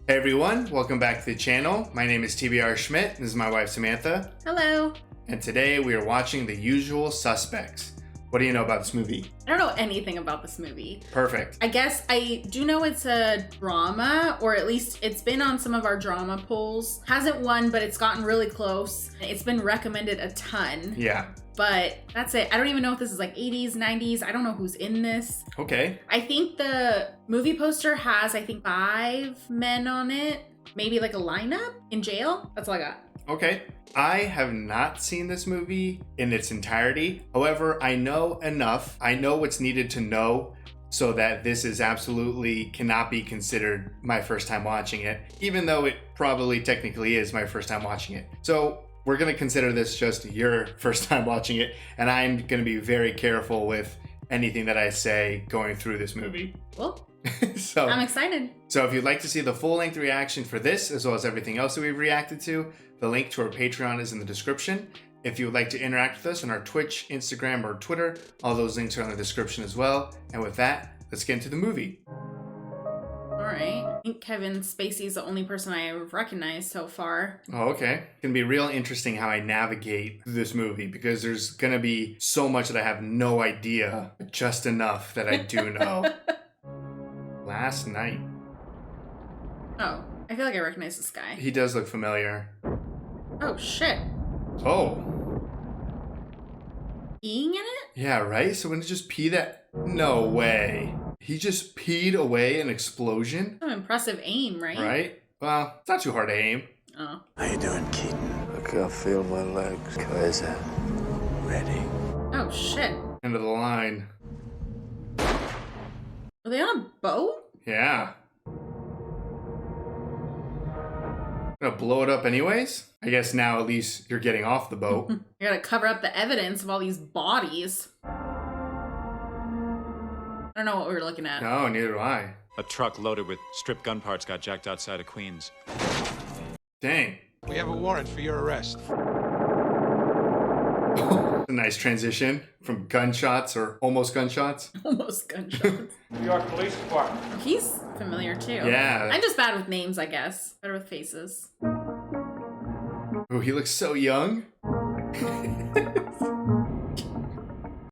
Hey everyone, welcome back to the channel. My name is TBR Schmitt, this is my wife Samantha. Hello. And today we are watching The Usual Suspects. What do you know about this movie? I don't know anything about this movie. Perfect. I guess I do know it's a drama, or at least it's been on some of our drama polls. Hasn't won, but it's gotten really close. It's been recommended a ton. Yeah. But that's it. I don't even know if this is like 80s, 90s. I don't know who's in this. Okay. I think the movie poster has, 5 men on it. Maybe like a lineup in jail. That's all I got. Okay. I have not seen this movie in its entirety. However, I know enough. I know what's needed to know so that this is absolutely cannot be considered my first time watching it, even though it probably technically is my first time watching it. So we're going to consider this just your first time watching it, and I'm going to be very careful with anything that I say going through this movie. Well, so I'm excited. So if you'd like to see the full-length reaction for this, as well as everything else that we've reacted to, the link to our Patreon is in the description. If you would like to interact with us on our Twitch, Instagram, or Twitter, all those links are in the description as well. And with that, let's get into the movie. All right. I think Kevin Spacey is the only person I've recognized so far. Oh, okay. It's going to be real interesting how I navigate through this movie, because there's going to be so much that I have no idea, but just enough that I do know. Last night. Oh, I feel like I recognize this guy. He does look familiar. Oh, shit. Oh. Peeing in it? Yeah, right? So when it just pee that... No way. He just peed away an explosion? Some impressive aim, right? Right? Well, it's not too hard to aim. Oh. How you doing, Keaton? I can't feel my legs. Kaiser. Ready. Oh, shit. End of the line. Are they on a boat? Yeah. Gonna blow it up anyways? I guess now at least you're getting off the boat. You gotta cover up the evidence of all these bodies. I don't know what we were looking at. No, neither do I. A truck loaded with stripped gun parts got jacked outside of Queens. Dang. We have a warrant for your arrest. A nice transition from gunshots or almost gunshots. Almost gunshots. New York Police Department. He's familiar too. Yeah. I'm just bad with names, I guess. Better with faces. Oh, he looks so young.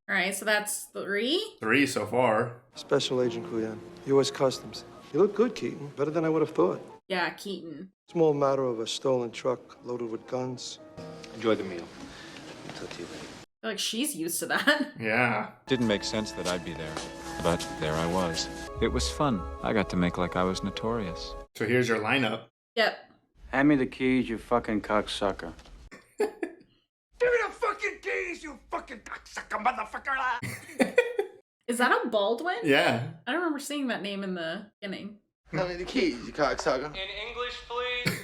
Alright, so that's 3. 3 so far. Special Agent Kuyan, U.S. Customs. You look good, Keaton. Better than I would have thought. Yeah, Keaton. Small matter of a stolen truck loaded with guns. Enjoy the meal. I'll talk to you later. I feel like she's used to that. Yeah. Didn't make sense that I'd be there, but there I was. It was fun. I got to make like I was notorious. So here's your lineup. Yep. Hand me the keys, you fucking cocksucker. Give me the fucking keys, you fucking cocksucker motherfucker! Is that a Baldwin? Yeah. I don't remember seeing that name in the beginning. Hand me the keys, you cocksucker. In English, please.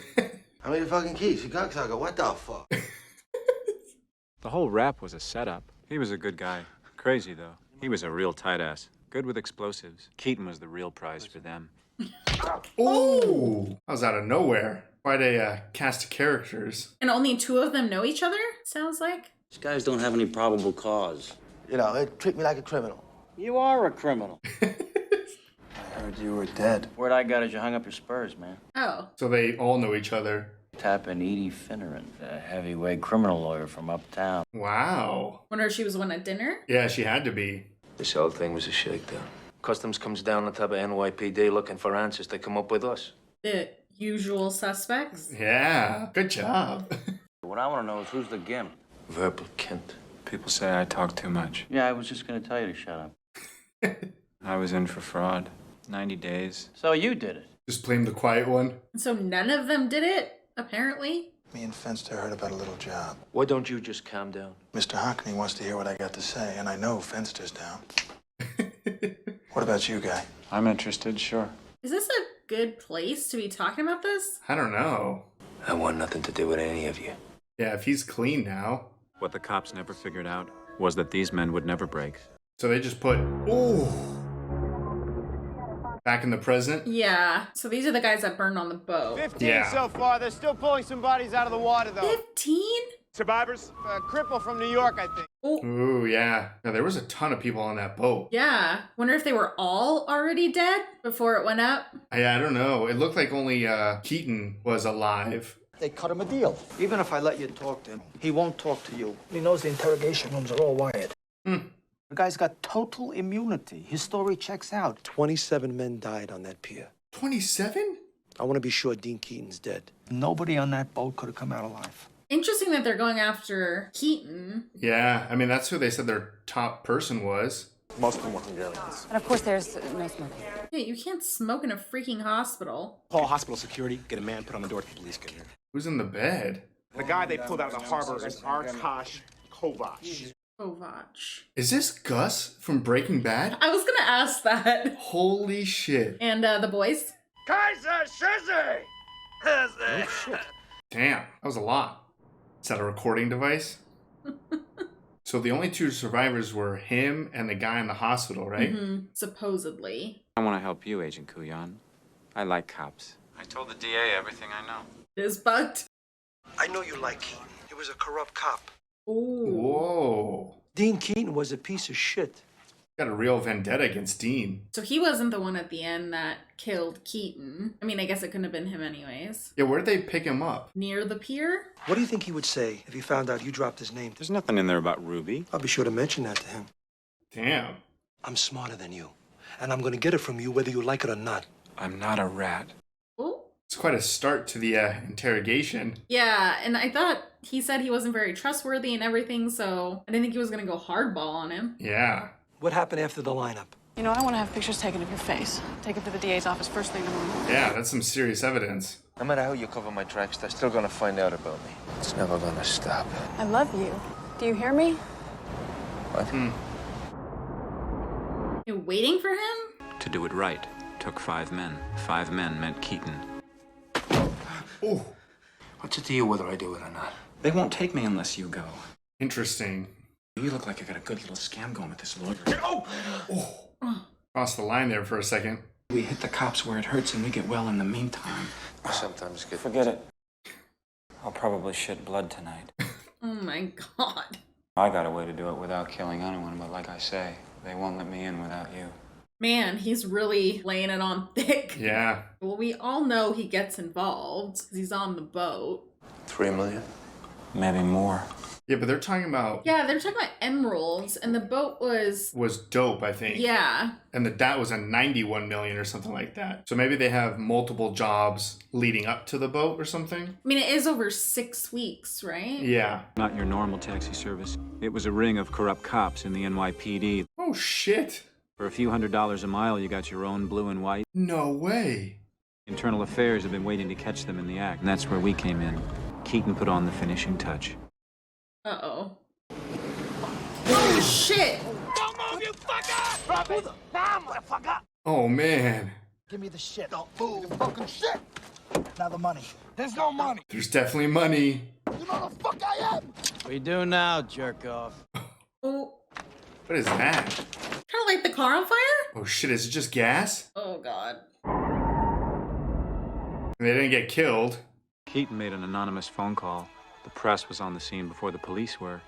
Hand me the fucking keys, you cocksucker. What the fuck? The whole rap was a setup. He was a good guy. Crazy, though. He was a real tight ass. Good with explosives. Keaton was the real prize for them. Oh, that was out of nowhere. Quite a cast of characters. And only 2 of them know each other, sounds like. These guys don't have any probable cause. You know, they treat me like a criminal. You are a criminal. I heard you were dead. Word I got is you hung up your spurs, man. Oh. So they all know each other. Tapping Edie Finneran, a heavyweight criminal lawyer from uptown. Wow. Wonder if she was the one at dinner? Yeah, she had to be. This whole thing was a shakedown. Customs comes down on top of NYPD looking for answers. They come up with us. The Usual Suspects? Yeah, good job. What I want to know is who's the gimp? Verbal Kent. People say I talk too much. Yeah, I was just going to tell you to shut up. I was in for fraud. 90 days. So you did it. Just blame the quiet one. So none of them did it, apparently? Me and Fenster heard about a little job. Why don't you just calm down? Mr. Hockney wants to hear what I got to say, and I know Fenster's down. What about you, Guy? I'm interested, sure. Is this a good place to be talking about this? I don't know. I want nothing to do with any of you. Yeah, if he's clean now. What the cops never figured out was that these men would never break. So they just put, ooh, back in the present. Yeah. So these are the guys that burned on the boat. 15 Yeah. so far. They're still pulling some bodies out of the water, though. 15? Survivors? A cripple from New York, I think. Oh, Ooh, yeah. Now, there was a ton of people on that boat. yeah. Wonder if they were all already dead before it went up. I don't know. It looked like only Keaton was alive. They cut him a deal. Even if I let you talk to him, he won't talk to you. He knows the interrogation rooms are all wired. The guy's got total immunity. His story checks out. 27 men died on that pier. 27? I want to be sure Dean Keaton's dead. Nobody on that boat could have come out alive. Interesting that they're going after Keaton. Yeah, I mean, that's who they said their top person was. Most of them were Hungarians. And of course, there's no smoking. Yeah, you can't smoke in a freaking hospital. Call hospital security, get a man put on the door till the police get here. Who's in the bed? The guy they pulled out of the harbor is Artosh Kovac. Kovac. Is this Gus from Breaking Bad? I was gonna ask that. Holy shit. And the boys? Kaiser Shizzy! Oh, shit. Damn, that was a lot. Is that a recording device? So the only two survivors were him and the guy in the hospital, right? Mm-hmm. Supposedly. I want to help you, Agent Kuyan. I like cops. I told the DA everything I know. Is bugged. I know you like Keaton. He was a corrupt cop. Ooh. Whoa. Dean Keaton was a piece of shit. Got a real vendetta against Dean. So he wasn't the one at the end that killed Keaton. I mean, I guess it couldn't have been him anyways. Yeah, where'd they pick him up? Near the pier? What do you think he would say if he found out you dropped his name? There's nothing in there about Ruby. I'll be sure to mention that to him. Damn. I'm smarter than you, and I'm going to get it from you whether you like it or not. I'm not a rat. Oh. It's quite a start to the interrogation. Yeah, and I thought he said he wasn't very trustworthy and everything, so I didn't think he was going to go hardball on him. Yeah. What happened after the lineup? You know, I want to have pictures taken of your face. Take it to the DA's office first thing tomorrow morning. Yeah, that's some serious evidence. No matter how you cover my tracks, they're still gonna find out about me. It's never gonna stop. I love you. Do you hear me? What? You're waiting for him? To do it right, took 5 men. 5 men meant Keaton. Oh, What's it to you whether I do it or not? They won't take me unless you go. interesting. You look like you got a good little scam going with this lawyer. Crossed the line there for a second. We hit the cops where it hurts and we get well in the meantime. I sometimes get... Forget it. I'll probably shit blood tonight. Oh my god. I got a way to do it without killing anyone, but like I say, they won't let me in without you. Man, he's really laying it on thick. Yeah. Well, we all know he gets involved because he's on the boat. 3 million? Maybe more. Yeah, but they're talking about Yeah, they're talking about emeralds, and the boat was dope, I think. yeah. And that was a 91 million or something like that. So maybe they have multiple jobs leading up to the boat or something. I mean, it is over 6 weeks, right? Yeah. Not your normal taxi service. It was a ring of corrupt cops in the NYPD. Oh, shit. For a few $100s a mile, you got your own blue and white. No way. Internal Affairs have been waiting to catch them in the act, and that's where we came in. Keaton put on the finishing touch. Uh-oh. Oh, shit! Don't move, you fucker! Drop it! Now, motherfucker! Oh, man. Give me the shit. Don't move. The fucking shit. Now the money. There's no money. There's definitely money. You know the fuck I am. What do you do now, jerk off? Oh, What is that? kind of like the car on fire? Oh, shit. Is it just gas? Oh, God. And they didn't get killed. Keaton made an anonymous phone call. The press was on the scene before the police were.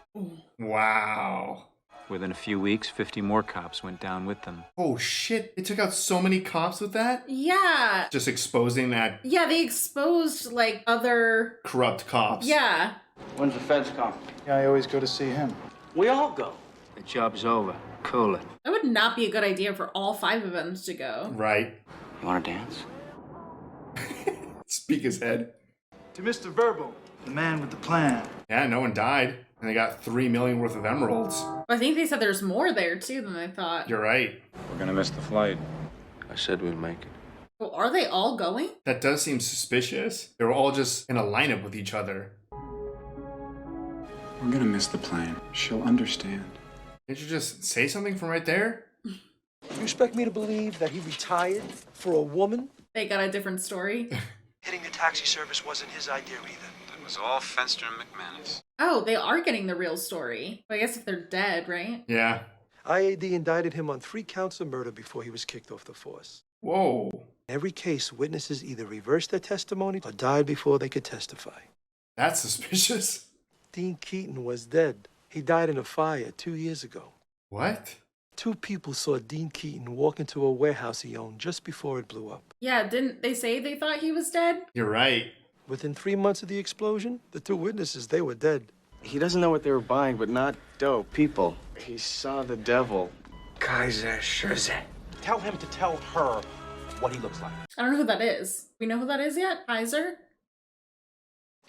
Wow. Within a few weeks, 50 more cops went down with them. Oh, shit. They took out so many cops with that? Yeah. Just exposing that Yeah, they exposed, like, other... corrupt cops. Yeah. When's the feds come? Yeah, I always go to see him. We all go. The job's over. Cool it. That would not be a good idea for all 5 of them to go. Right. You want to dance? Speak his head. To Mr. Verbal, the man with the plan. Yeah, no one died. And they got 3 million worth of emeralds. I think they said there's more there, too, than I thought. You're right. We're gonna miss the flight. I said we'd make it. Well, are they all going? That does seem suspicious. They were all just in a lineup with each other. We're gonna miss the plane. She'll understand. Can't you just say something from right there? You expect me to believe that he retired for a woman? They got a different story. Hitting the taxi service wasn't his idea either. That was all Fenster and McManus. Oh, they are getting the real story. Well, I guess if they're dead, right? Yeah. IAD indicted him on 3 counts of murder before he was kicked off the force. Whoa. In every case, witnesses either reversed their testimony or died before they could testify. That's suspicious. Dean Keaton was dead. He died in a fire 2 years ago. What? 2 people saw Dean Keaton walk into a warehouse he owned just before it blew up. Yeah, didn't they say they thought he was dead? You're right. Within 3 months of the explosion, the 2 witnesses, they were dead. He doesn't know what they were buying, but not dope. People. He saw the devil. Kaiser Soze. Tell him to tell her what he looks like. I don't know who that is. We know who that is yet? Kaiser?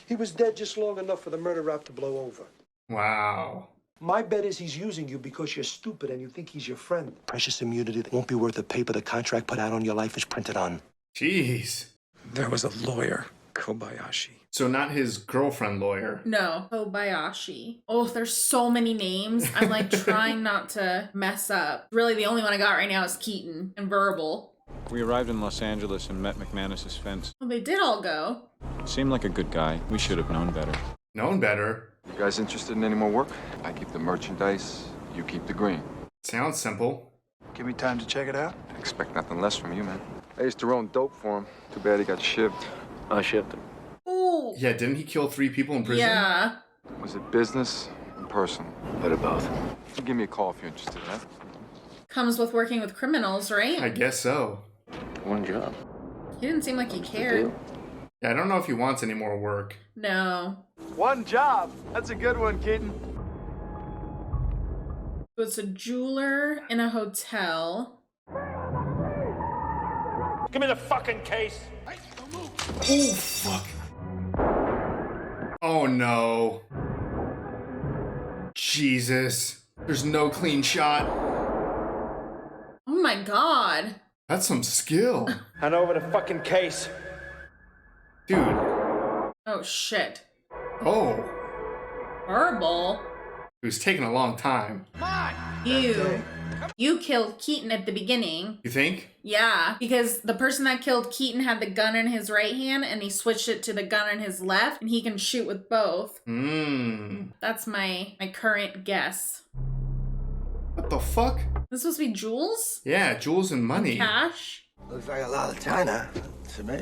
He was dead just long enough for the murder rap to blow over. Wow. My bet is he's using you because you're stupid and you think he's your friend. Precious immunity that won't be worth the paper the contract put out on your life is printed on. Jeez. There was a lawyer, Kobayashi. So not his girlfriend lawyer. No, Kobayashi. Oh, there's so many names. I'm like trying not to mess up. Really, the only one I got right now is Keaton and Verbal. We arrived in Los Angeles and met McManus's fence. Well, they did all go. Seemed like a good guy. We should have known better. Known better. You guys interested in any more work? I keep the merchandise, you keep the green. Sounds simple. Give me time to check it out. Expect nothing less from you, man. I used to own dope for him. Too bad he got shivved. I shipped him. Ooh. Yeah, didn't he kill 3 people in prison? Yeah. Was it business and personal? Bit of both. You give me a call if you're interested, huh? Comes with working with criminals, right? I guess so. One job. He didn't seem like he cared. Yeah, I don't know if he wants any more work. No. One job. That's a good one, Keaton. So it's a jeweler in a hotel. Give me the fucking case. Oh, fuck. Oh, no. Jesus. There's no clean shot. Oh my god. That's some skill. Hand over the fucking case. Dude. Oh shit. Oh. Verbal. It was taking a long time. You killed Keaton at the beginning. You think? Yeah, because the person that killed Keaton had the gun in his right hand and he switched it to the gun in his left and he can shoot with both. That's my current guess. What the fuck? This supposed to be jewels? Yeah, jewels and money. Cash? Looks like a lot of China to me.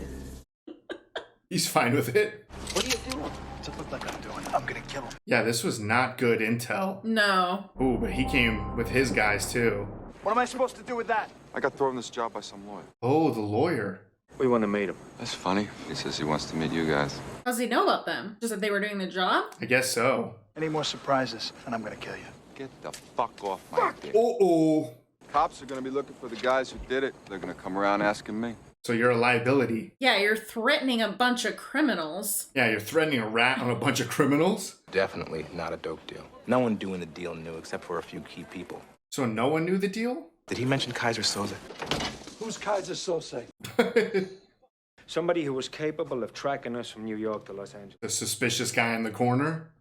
He's fine with it. What are you doing? What's it look like I'm doing? I'm gonna kill him. Yeah, this was not good intel. No. Ooh, but he came with his guys too. What am I supposed to do with that? I got thrown this job by some lawyer. Oh, the lawyer. We want to meet him. That's funny. He says he wants to meet you guys. How does he know about them? Just that they were doing the job? I guess so. Any more surprises, and I'm gonna kill you. Get the fuck off my dick. Uh-oh. Cops are gonna be looking for the guys who did it. They're gonna come around asking me. So you're a liability. Yeah, you're threatening a bunch of criminals. Yeah, you're threatening a rat on a bunch of criminals? Definitely not a dope deal. No one doing the deal knew except for a few key people. So no one knew the deal? Did he mention Kaiser Soze? Who's Kaiser Soze? Somebody who was capable of tracking us from New York to Los Angeles. The suspicious guy in the corner?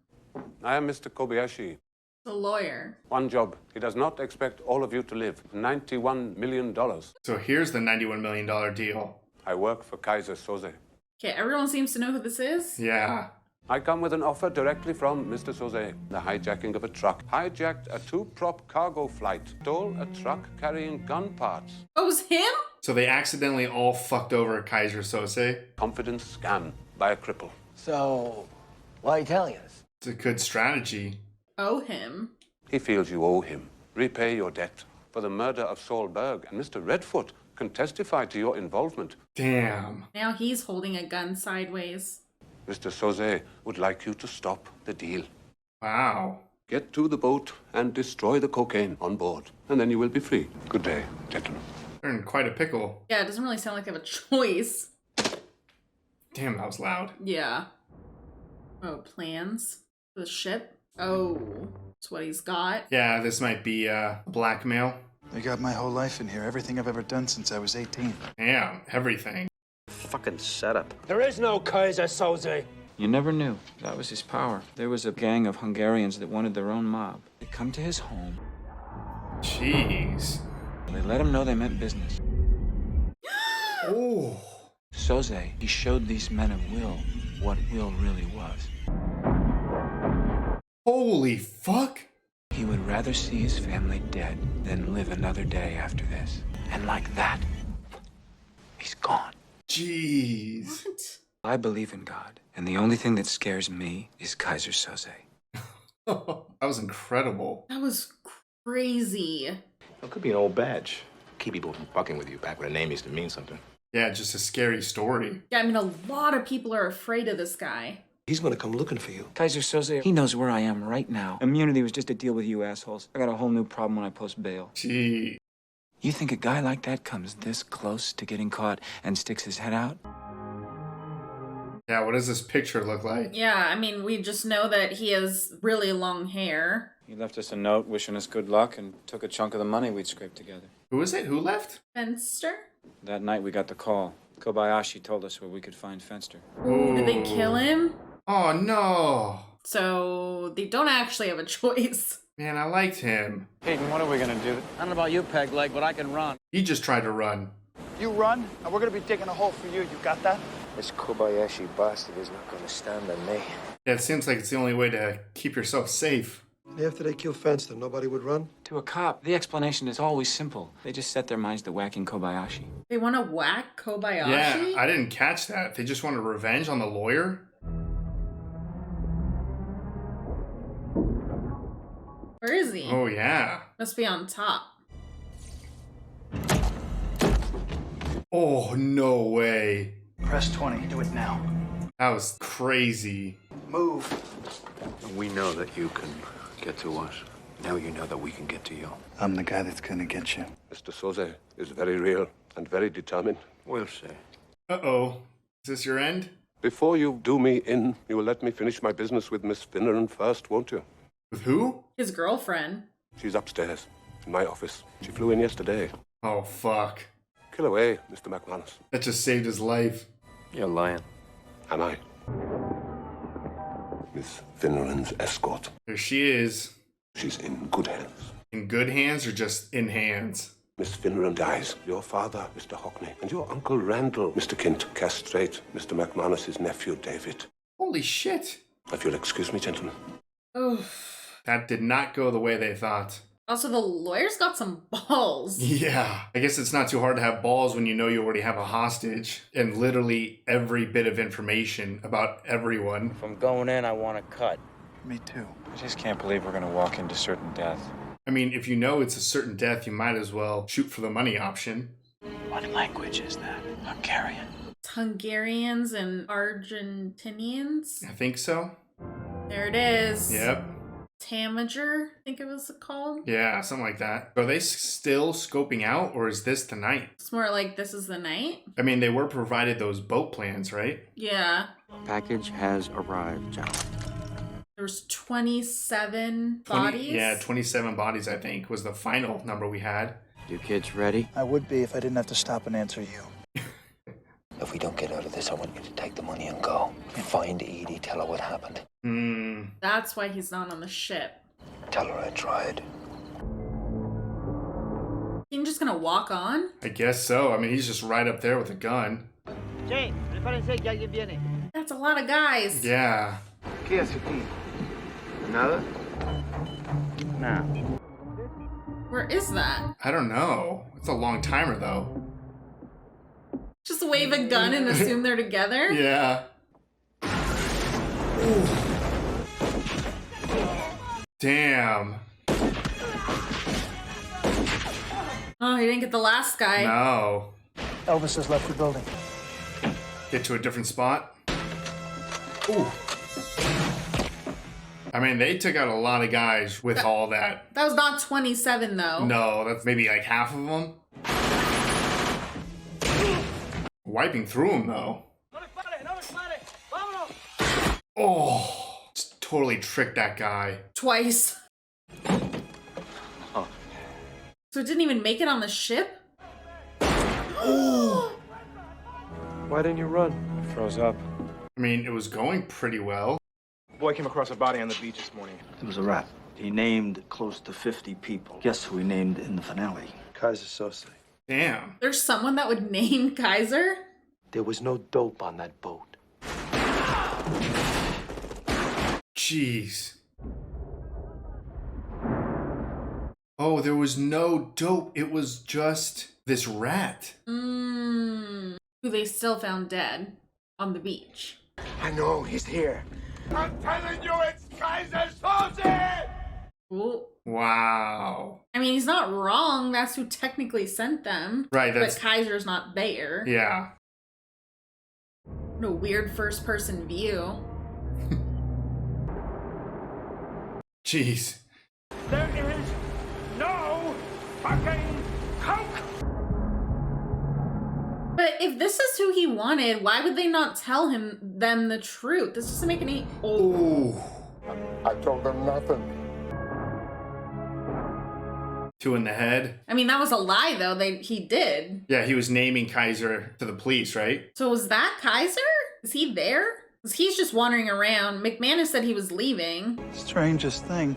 I am Mr. Kobayashi. The lawyer. One job. He does not expect all of you to live. $91 million. So here's the $91 million deal. I work for Kaiser Soze. Okay, everyone seems to know who this is. Yeah. I come with an offer directly from Mr. Soze. The hijacking of a truck. Hijacked a 2-prop cargo flight. Stole a truck carrying gun parts. Oh, it was him? So they accidentally all fucked over Kaiser Soze? Confidence scam by a cripple. So, why are you telling us? It's a good strategy. Owe him. He feels you owe him. Repay your debt for the murder of Saul Berg, and Mr. Redfoot can testify to your involvement. Damn. Now he's holding a gun sideways. Mr. Soze would like you to stop the deal. Wow. Get to the boat and destroy the cocaine on board, and then you will be free. Good day, gentlemen. They're in quite a pickle. Yeah, it doesn't really sound like they have a choice. Damn, that was loud. Yeah. Oh, plans for the ship? Oh, that's what he's got. Yeah, this might be blackmail. They got my whole life in here, everything I've ever done since I was 18. Damn, everything. Fucking setup. There is no Kaiser Soze. You never knew. That was his power. There was a gang of Hungarians that wanted their own mob. They come to his home. Jeez. They let him know they meant business. Oh. Soze, he showed these men of will what will really was. Holy fuck. He would rather see his family dead than live another day after this. And like that, he's gone. Jeez. What? I believe in God, and the only thing that scares me is Kaiser Soze. That was incredible. That was crazy. It could be an old badge. Keep people from fucking with you back when a name used to mean something. Yeah, just a scary story. Yeah, I mean, a lot of people are afraid of this guy. He's gonna come looking for you. Kaiser Soze, he knows where I am right now. Immunity was just a deal with you assholes. I got a whole new problem when I post bail. Gee. You think a guy like that comes this close to getting caught and sticks his head out? Yeah, what does this picture look like? Yeah, I mean, we just know that he has really long hair. He left us a note wishing us good luck and took a chunk of the money we'd scraped together. Who is it? Who left? Fenster? That night we got the call. Kobayashi told us where we could find Fenster. Ooh, did they kill him? Oh, no. So they don't actually have a choice. Man, I liked him. Hayden, what are we gonna do? I don't know about you, Peg Leg, but I can run. He just tried to run. You run, and we're gonna be digging a hole for you. You got that? This Kobayashi bastard is not going to stand on me. Yeah, it seems like it's the only way to keep yourself safe. And after they kill Fenster, nobody would run? To a cop, the explanation is always simple. They just set their minds to whacking Kobayashi. They want to whack Kobayashi? Yeah, I didn't catch that. They just wanted revenge on the lawyer? Where is he? Oh, yeah. Must be on top. Oh, no way. Press 20. Do it now. That was crazy. Move. We know that you can get to us. Now you know that we can get to you. I'm the guy that's gonna get you. Mr. Soze is very real and very determined. We'll see. Uh-oh. Is this your end? Before you do me in, you will let me finish my business with Miss Finneran first, won't you? With who? His girlfriend. She's upstairs, in my office. She flew in yesterday. Oh, fuck. Kill away, Mr. McManus. That just saved his life. You're lying. Am I? Miss Finneran's escort. There she is. She's in good hands. In good hands or just in hands? Miss Finneran dies. Your father, Mr. Hockney, and your uncle Randall, Mr. Kint, castrate Mr. McManus's nephew, David. Holy shit. If you'll excuse me, gentlemen. Oof. That did not go the way they thought. Also, the lawyer's got some balls. Yeah. I guess it's not too hard to have balls when you know you already have a hostage and literally every bit of information about everyone. If I'm going in, I want to cut. Me too. I just can't believe we're gonna walk into certain death. I mean, if you know it's a certain death, you might as well shoot for the money option. What language is that? Hungarian. It's Hungarians and Argentinians. I think so. There it is. Yep. Tamager, I think it was called. Yeah, something like that. Are they still scoping out, or is this the night? It's more like this is the night. I mean, they were provided those boat plans, right? Yeah. Package has arrived, gentlemen. There was 27 bodies. Yeah, 27 bodies, I think, was the final number we had. You kids ready? I would be if I didn't have to stop and answer you. If we don't get out of this, I want you to take the money and go. Find Edie, tell her what happened. That's why he's not on the ship. Tell her I tried. You're just gonna walk on? I guess so. I mean, he's just right up there with a gun. That's a lot of guys. Yeah. ¿Qué hace aquí? Nada? Nah. Where is that? I don't know. It's a long timer, though. Just wave a gun and assume they're together? Yeah. Ooh. Damn. Oh, he didn't get the last guy. No. Elvis has left the building. Get to a different spot. Ooh. I mean, they took out a lot of guys with all that. That was not 27, though. No, that's maybe like half of them. Wiping through them, though. Oh, just totally tricked that guy. Twice. Huh. So it didn't even make it on the ship? Oh. Why didn't you run? I froze up. I mean, it was going pretty well. Boy came across a body on the beach this morning. It was a rat. He named close to 50 people. Guess who he named in the finale? Kaiser Sose. Damn. There's someone that would name Kaiser? There was no dope on that boat. Jeez. Oh, there was no dope. It was just this rat. Who they still found dead on the beach. I know he's here. I'm telling you, it's Kaiser Soze! Wow. I mean, he's not wrong. That's who technically sent them. Right, But Kaiser's not there. Yeah. What a weird first-person view. Jeez. There is no fucking Coke! But if this is who he wanted, why would they not tell them the truth? This doesn't make any... Oh. I told them nothing. 2 in the head. I mean, that was a lie, though. He did. Yeah, he was naming Kaiser to the police, right? So was that Kaiser? Is he there? Because he's just wandering around. McManus said he was leaving. Strangest thing.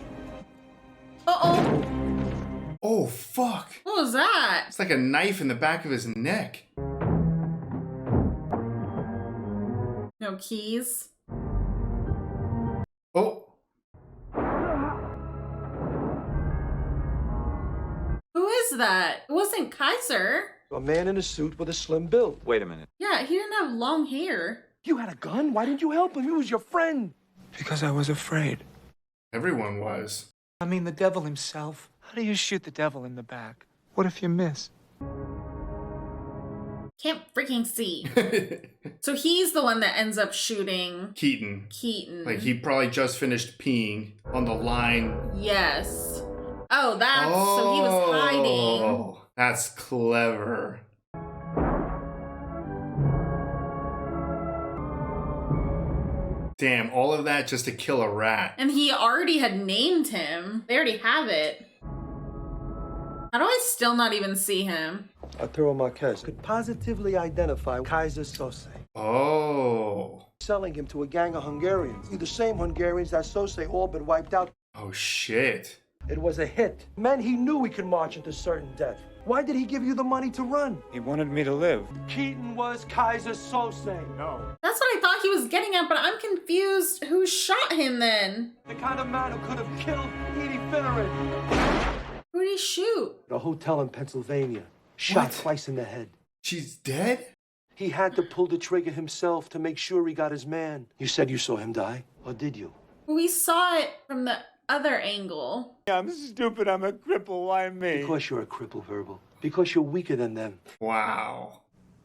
Uh-oh. Oh, fuck. What was that? It's like a knife in the back of his neck. No keys. Oh. Who is that? It wasn't Kaiser. A man in a suit with a slim build. Wait a minute. Yeah, he didn't have long hair. You had a gun? Why didn't you help him? He was your friend. Because I was afraid. Everyone was. I mean, the devil himself. How do you shoot the devil in the back? What if you miss? Can't freaking see. So he's the one that ends up shooting Keaton. Keaton. Like, he probably just finished peeing on the line. Yes. Oh, so he was hiding. Oh, that's clever. Damn, all of that just to kill a rat. And he already had named him. They already have it. How do I still not even see him? Arturo Marquez could positively identify Kaiser Sose. Oh. Selling him to a gang of Hungarians. The same Hungarians that Sose all but wiped out. Oh, shit. It was a hit. Men he knew he could march into certain death. Why did he give you the money to run? He wanted me to live. Keaton was Kaiser Sose. No. That's what I thought he was getting at, but I'm confused. Who shot him then? The kind of man who could have killed Edie Finneran. Who did he shoot? A hotel in Pennsylvania. Shot What? twice in the head. She's dead? He had to pull the trigger himself to make sure he got his man. You said you saw him die, or did you? We saw it from the other angle. I'm stupid. I'm a cripple. Why me? Because you're a cripple, Verbal. Because you're weaker than them. Wow.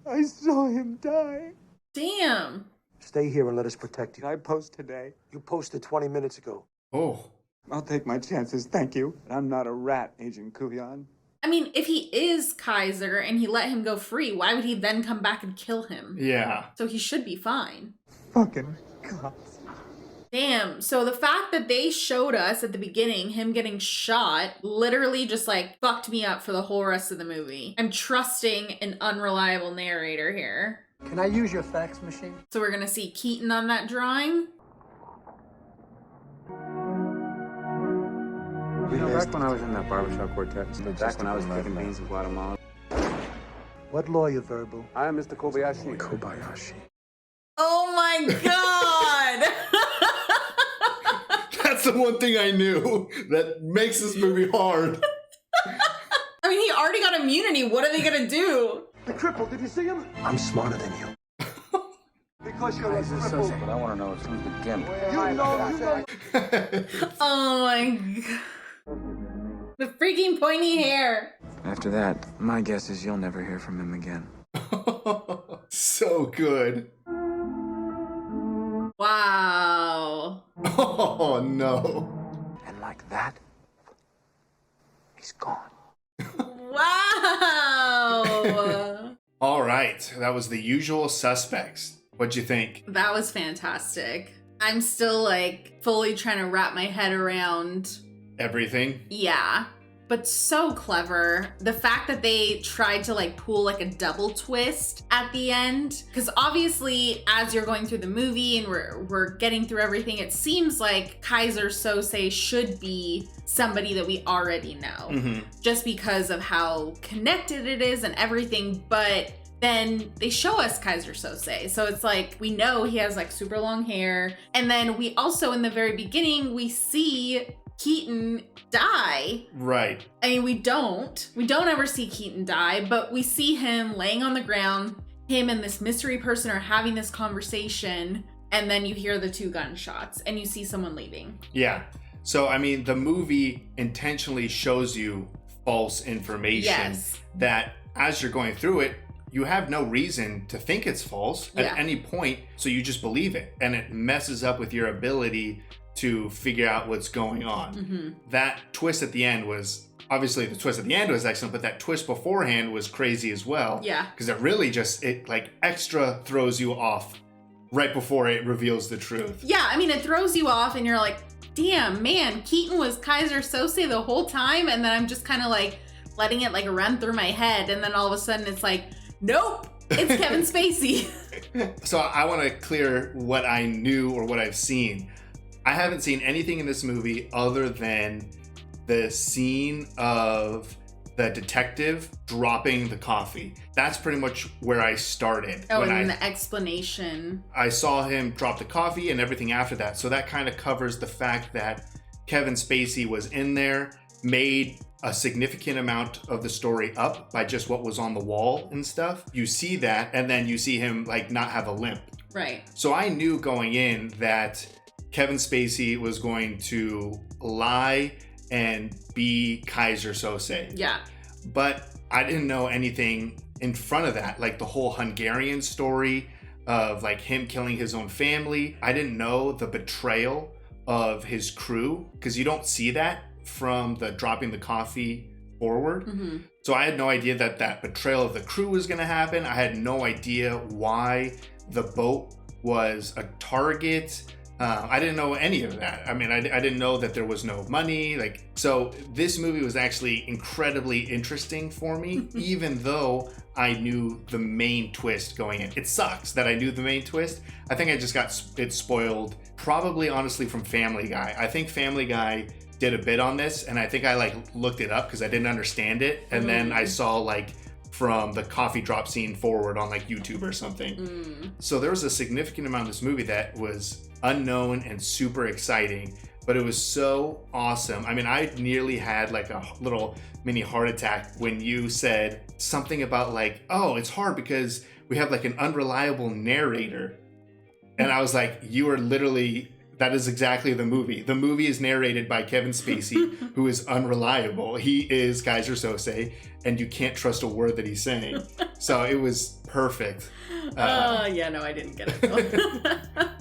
I saw him die. Damn. Stay here and let us protect you. I post today. You posted 20 minutes ago. Oh. I'll take my chances, thank you. I'm not a rat, Agent Kuyan. I mean, if he is Kaiser and he let him go free, why would he then come back and kill him? Yeah. So he should be fine. Fucking cops. Damn. So the fact that they showed us at the beginning him getting shot literally just like fucked me up for the whole rest of the movie. I'm trusting an unreliable narrator here. Can I use your fax machine? So we're gonna see Keaton on that drawing. You know, back when I was in that barbershop quartet, back when I was kicking beans in Guatemala. What lawyer, Verbal? I am Mr. Kobayashi. Kobayashi. Oh my god! That's the one thing I knew that makes this movie hard. I mean, he already got immunity. What are they gonna do? The cripple, did you see him? I'm smarter than you. Because you're a cripple. But I want to know who's the gimp. You know. Oh my god. The freaking pointy hair. After that, my guess is you'll never hear from him again. So good. Wow. Oh no. And like that, he's gone. Wow. All right, that was The Usual Suspects. What'd you think? That was fantastic. I'm still like fully trying to wrap my head around. Everything? Yeah. But so clever. The fact that they tried to like pull like a double twist at the end. Because obviously as you're going through the movie and we're getting through everything, it seems like Kaiser Sose should be somebody that we already know. Mm-hmm. Just because of how connected it is and everything. But then they show us Kaiser Sose. So it's like, we know he has like super long hair. And then we also, in the very beginning, we see Keaton die. Right. I mean, we don't ever see Keaton die, but we see him laying on the ground. Him and this mystery person are having this conversation. And then you hear the 2 gunshots and you see someone leaving. Yeah. So, I mean, the movie intentionally shows you false information that as you're going through it, you have no reason to think it's false at any point, so you just believe it, and it messes up with your ability to figure out what's going on. That twist at the end was, obviously the twist at the end was excellent, but that twist beforehand was crazy as well. Yeah. Because it really just, it like extra throws you off right before it reveals the truth. Yeah, I mean, it throws you off and you're like, damn, man, Keaton was Kaiser Sose the whole time, and then I'm just kind of like letting it like run through my head, and then all of a sudden it's like, nope, it's Kevin Spacey. So I want to clear what I knew or what I've seen. I haven't seen anything in this movie other than the scene of the detective dropping the coffee. That's pretty much where I started. Oh, and then the explanation. I saw him drop the coffee and everything after that. So that kind of covers the fact that Kevin Spacey was in there, made a significant amount of the story up by just what was on the wall and stuff. You see that, and then you see him like not have a limp. Right. So I knew going in that Kevin Spacey was going to lie and be Kaiser Sose. Yeah. But I didn't know anything in front of that, like the whole Hungarian story of like him killing his own family. I didn't know the betrayal of his crew, because you don't see that from the dropping the coffee forward. So I had no idea that that betrayal of the crew was going to happen. I had no idea why the boat was a target. I didn't know any of that. I mean, I didn't know that there was no money. Like, so this movie was actually incredibly interesting for me, even though I knew the main twist going in. It sucks that I knew the main twist. I think I just got it spoiled, probably honestly from Family Guy. I think Family Guy did a bit on this, and I think I like looked it up because I didn't understand it. And then I saw like from the coffee drop scene forward on like YouTube or something. So there was a significant amount of this movie that was unknown and super exciting, but it was so awesome. I mean, I nearly had like a little mini heart attack when you said something about like, oh, it's hard because we have like an unreliable narrator. And I was like, you are literally, that is exactly the movie. The movie is narrated by Kevin Spacey, who is unreliable. He is Kaiser Sose, and you can't trust a word that he's saying. So it was perfect. Yeah, no, I didn't get it.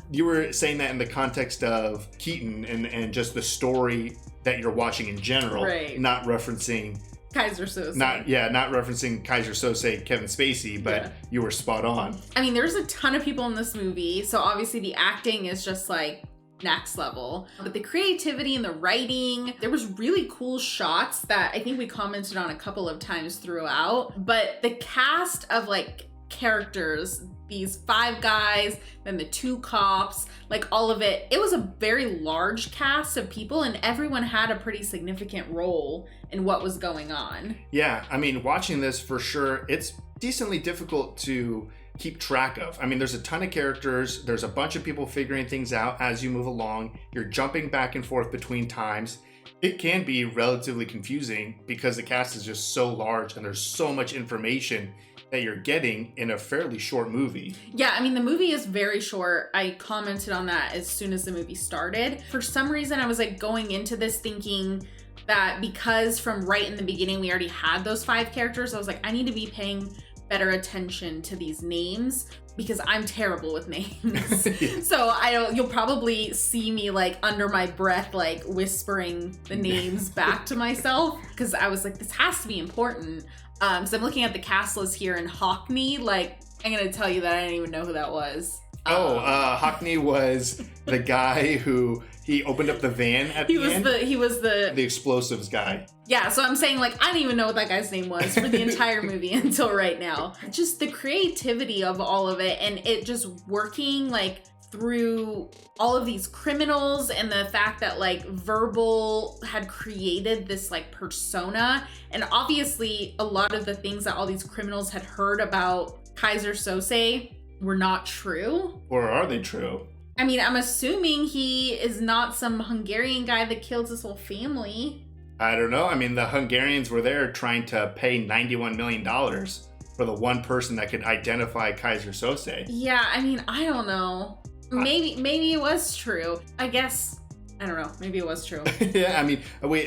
You were saying that in the context of Keaton and just the story that you're watching in general, right? Not referencing Kaiser Sose. Not referencing Kaiser Sose, Kevin Spacey, but you were spot on. I mean, there's a ton of people in this movie, so obviously the acting is just like next level. But the creativity and the writing, there was really cool shots that I think we commented on a couple of times throughout. But the cast of like characters, these 5 guys, then the 2 cops, like all of it, it was a very large cast of people, and everyone had a pretty significant role in what was going on. Yeah, I mean, watching this for sure, it's decently difficult to keep track of. I mean, there's a ton of characters, there's a bunch of people figuring things out as you move along, you're jumping back and forth between times. It can be relatively confusing because the cast is just so large and there's so much information that you're getting in a fairly short movie. Yeah, I mean, the movie is very short. I commented on that as soon as the movie started. For some reason, I was like going into this thinking that because from right in the beginning, we already had those 5 characters, I was like, I need to be paying better attention to these names because I'm terrible with names. So you'll probably see me like under my breath, like whispering the names back to myself because I was like, this has to be important. So I'm looking at the cast list here, and Hockney, like, I'm gonna tell you that I didn't even know who that was. Hockney was the guy who he opened up the van at the end. He was the explosives guy. Yeah, so I'm saying like I didn't even know what that guy's name was for the entire movie until right now. Just the creativity of all of it, and it just working like through all of these criminals, and the fact that like Verbal had created this like persona, and obviously a lot of the things that all these criminals had heard about Kaiser Sose were not true. Or are they true? I mean, I'm assuming he is not some Hungarian guy that killed his whole family. I don't know. I mean, the Hungarians were there trying to pay $91 million for the one person that could identify Kaiser Sose. Yeah, I mean, I don't know. Maybe it was true. I guess I don't know. Maybe it was true. Yeah, I mean,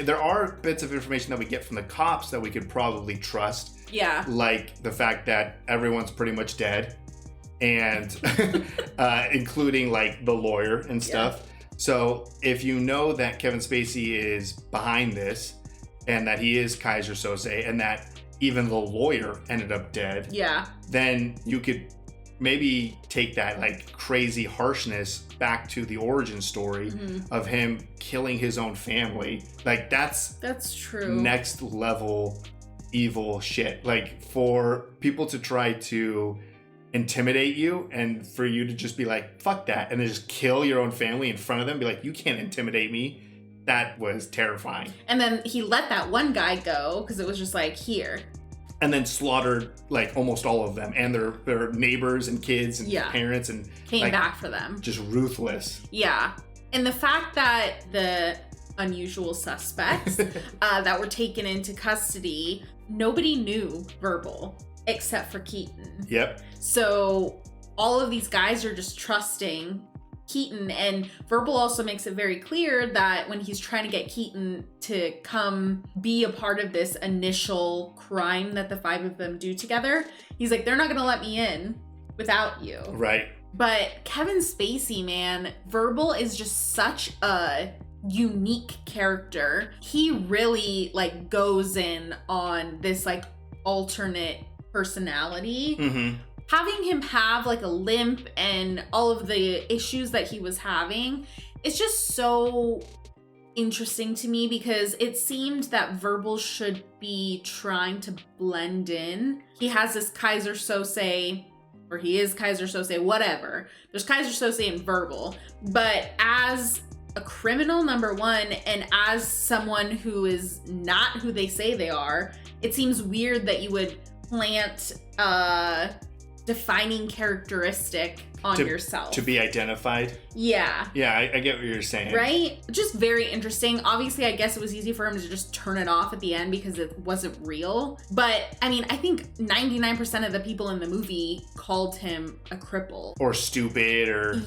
there are bits of information that we get from the cops that we could probably trust. Yeah. Like the fact that everyone's pretty much dead, and including like the lawyer and stuff. Yeah. So if you know that Kevin Spacey is behind this, and that he is Kaiser Sose, and that even the lawyer ended up dead, yeah, then you could maybe take that like crazy harshness back to the origin story of him killing his own family. Like that's true. Next level evil shit. Like for people to try to intimidate you and for you to just be like, fuck that, and then just kill your own family in front of them, be like, you can't intimidate me. That was terrifying. And then he let that one guy go because it was just like, here. And then slaughtered like almost all of them and their neighbors and kids and parents, and came like, back for them. Just ruthless. Yeah. And the fact that the unusual suspects that were taken into custody, nobody knew Verbal except for Keaton. Yep. So all of these guys are just trusting Keaton, and Verbal also makes it very clear that when he's trying to get Keaton to come be a part of this initial crime that the five of them do together, he's like, they're not gonna let me in without you. Right. But Kevin Spacey, man, Verbal is just such a unique character. He really like goes in on this like alternate personality. Mm-hmm. Having him have like a limp and all of the issues that he was having, it's just so interesting to me because it seemed that Verbal should be trying to blend in. He has this Kaiser Sose, or he is Kaiser Sose, whatever. There's Kaiser Sose and Verbal. But as a criminal, number one, and as someone who is not who they say they are, it seems weird that you would plant defining characteristic on yourself to be identified. Yeah I get what you're saying, right? Just very interesting. Obviously, I guess it was easy for him to just turn it off at the end because it wasn't real, but I mean, I think 99% of the people in the movie called him a cripple or stupid, or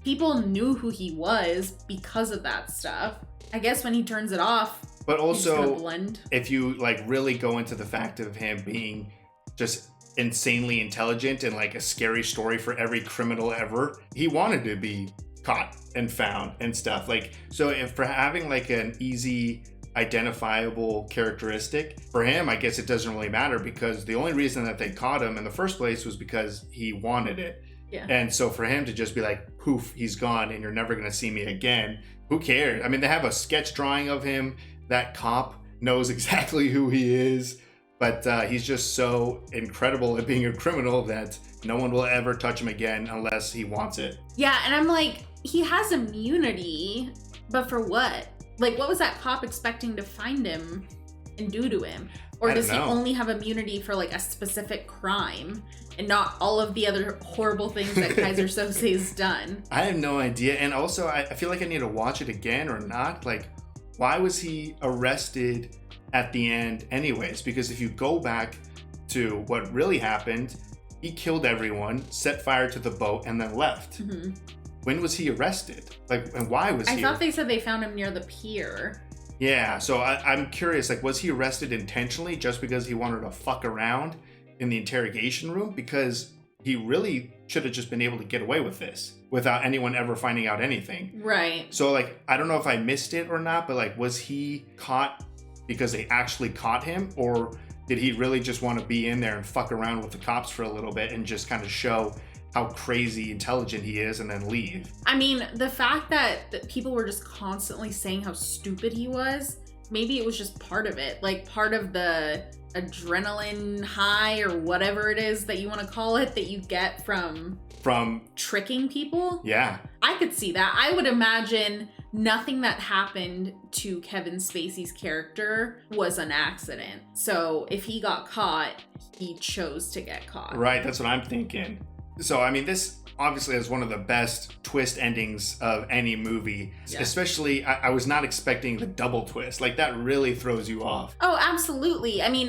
people knew who he was because of that stuff. I guess when he turns it off, but also blend. If you like really go into the fact of him being just insanely intelligent and like a scary story for every criminal ever, he wanted to be caught and found and stuff. Like, so if for having like an easy identifiable characteristic for him, I guess it doesn't really matter because the only reason that they caught him in the first place was because he wanted it. Yeah. And so for him to just be like, poof, he's gone and you're never going to see me again, who cares? I mean, they have a sketch drawing of him. That cop knows exactly who he is. But he's just so incredible at being a criminal that no one will ever touch him again unless he wants it. Yeah, and I'm like, he has immunity, but for what? Like, what was that cop expecting to find him and do to him? Or does he only have immunity for like a specific crime and not all of the other horrible things that Kaiser Sose's done? I have no idea. And also, I feel like I need to watch it again or not. Like, why was he arrested at the end anyways? Because if you go back to what really happened, he killed everyone, set fire to the boat, and then left. Mm-hmm. When was he arrested? Like, and why was he? I thought they said they found him near the pier. Yeah, so I'm curious, like, was he arrested intentionally just because he wanted to fuck around in the interrogation room? Because he really should have just been able to get away with this without anyone ever finding out anything. Right. So, like, I don't know if I missed it or not, but, like, was he caught because they actually caught him, or did he really just want to be in there and fuck around with the cops for a little bit and just kind of show how crazy intelligent he is and then leave? I mean, the fact that people were just constantly saying how stupid he was, maybe it was just part of it, like part of the adrenaline high or whatever it is that you want to call it that you get from tricking people. Yeah. I could see that. I would imagine nothing that happened to Kevin Spacey's character was an accident. So if he got caught, he chose to get caught. Right, that's what I'm thinking. So, I mean, this obviously is one of the best twist endings of any movie. Yeah. Especially, I was not expecting the double twist. Like, that really throws you off. Oh, absolutely. I mean,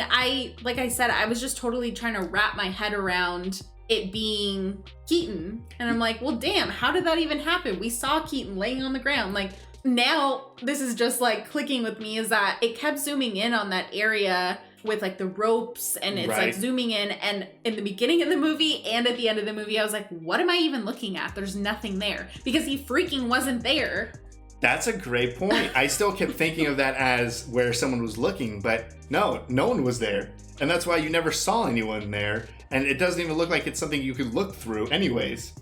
like I said, I was just totally trying to wrap my head around it being Keaton. And I'm like, well, damn, how did that even happen? We saw Keaton laying on the ground. Like, Now, this is just like clicking with me, is that it kept zooming in on that area with like the ropes, and it's like zooming in, and in the beginning of the movie and at the end of the movie I was like, what am I even looking at? There's nothing there, because he freaking wasn't there. That's a great point. I still kept thinking of that as where someone was looking, but no one was there. And that's why you never saw anyone there, and it doesn't even look like it's something you could look through anyways.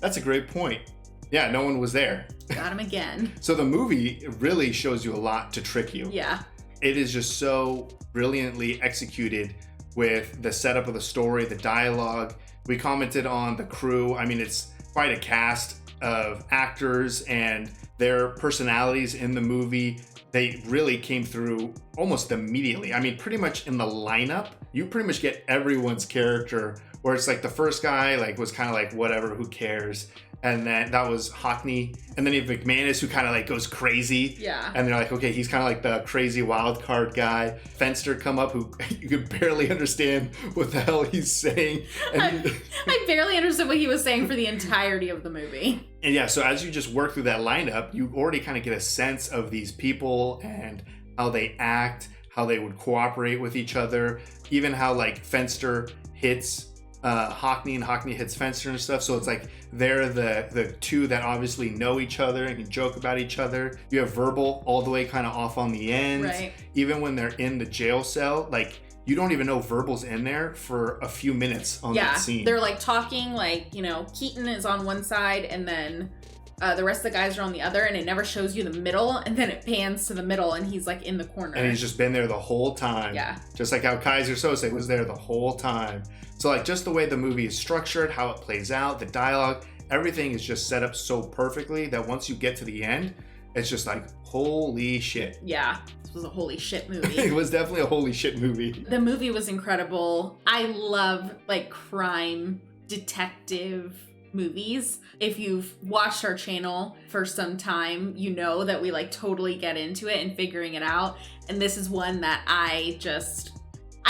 That's a great point. Yeah, no one was there. Got him again. So the movie really shows you a lot to trick you. Yeah. It is just so brilliantly executed with the setup of the story, the dialogue. We commented on the crew. I mean, it's quite a cast of actors, and their personalities in the movie, they really came through almost immediately. I mean, pretty much in the lineup, you pretty much get everyone's character, where it's like the first guy like was kind of like, whatever, who cares? And then that was Hockney. And then you have McManus, who kind of like goes crazy. Yeah. And they're like, okay, he's kind of like the crazy wild card guy. Fenster come up, who you could barely understand what the hell he's saying. And I barely understood what he was saying for the entirety of the movie. And yeah, so as you just work through that lineup, you already kind of get a sense of these people and how they act, how they would cooperate with each other, even how like Fenster hits Hockney and Hockney hits Fenster and stuff. So it's like they're the two that obviously know each other and can joke about each other. You have Verbal all the way kind of off on the end. Right. Even when they're in the jail cell, like you don't even know Verbal's in there for a few minutes on that scene. They're like talking, like, you know, Keaton is on one side and then the rest of the guys are on the other, and it never shows you the middle, and then it pans to the middle and he's like in the corner. And he's just been there the whole time. Yeah. Just like how Kaiser Sose was there the whole time. So like just the way the movie is structured, how it plays out, the dialogue, everything is just set up so perfectly that once you get to the end, it's just like, holy shit. Yeah, this was a holy shit movie. It was definitely a holy shit movie. The movie was incredible. I love like crime detective movies. If you've watched our channel for some time, you know that we like totally get into it and figuring it out. And this is one that I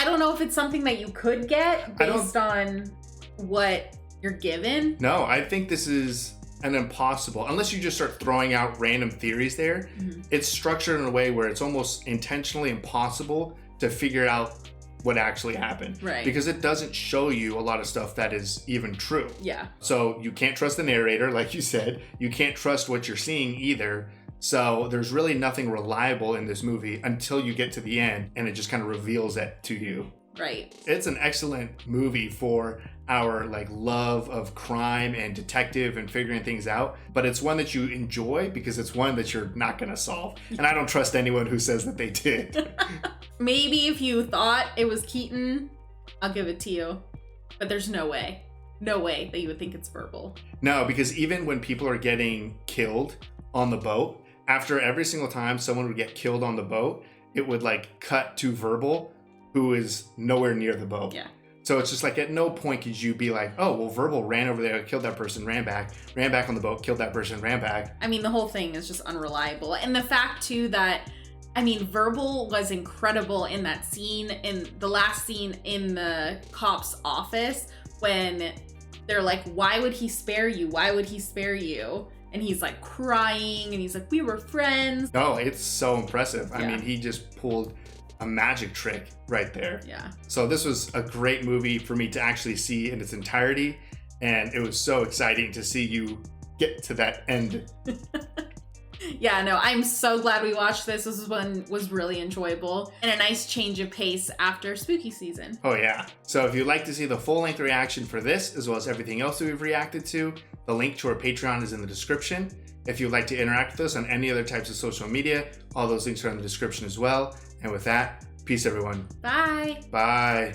don't know if it's something that you could get based on what you're given. No, I think this is an impossible, unless you just start throwing out random theories there. Mm-hmm. It's structured in a way where it's almost intentionally impossible to figure out what actually happened. Right. Because it doesn't show you a lot of stuff that is even true. Yeah. So you can't trust the narrator, like you said. You can't trust what you're seeing either. So there's really nothing reliable in this movie until you get to the end, and it just kind of reveals that to you. Right. It's an excellent movie for our like love of crime and detective and figuring things out, but it's one that you enjoy because it's one that you're not going to solve. And I don't trust anyone who says that they did. Maybe if you thought it was Keaton, I'll give it to you. But there's no way that you would think it's Verbal. No, because even when people are getting killed on the boat, after every single time someone would get killed on the boat, it would like cut to Verbal, who is nowhere near the boat. Yeah. So it's just like at no point could you be like, oh, well, Verbal ran over there, killed that person, ran back on the boat, killed that person, ran back. I mean, the whole thing is just unreliable. And the fact too that, I mean, Verbal was incredible in that scene, in the last scene in the cop's office, when they're like, why would he spare you? Why would he spare you? And he's like crying and he's like, we were friends. No, it's so impressive. Yeah. I mean, he just pulled a magic trick right there. Yeah. So this was a great movie for me to actually see in its entirety. And it was so exciting to see you get to that end. Yeah, no, I'm so glad we watched this. This one was really enjoyable and a nice change of pace after spooky season. Oh yeah. So if you'd like to see the full length reaction for this, as well as everything else that we've reacted to, the link to our Patreon is in the description. If you'd like to interact with us on any other types of social media, all those links are in the description as well. And with that, peace everyone. Bye. Bye.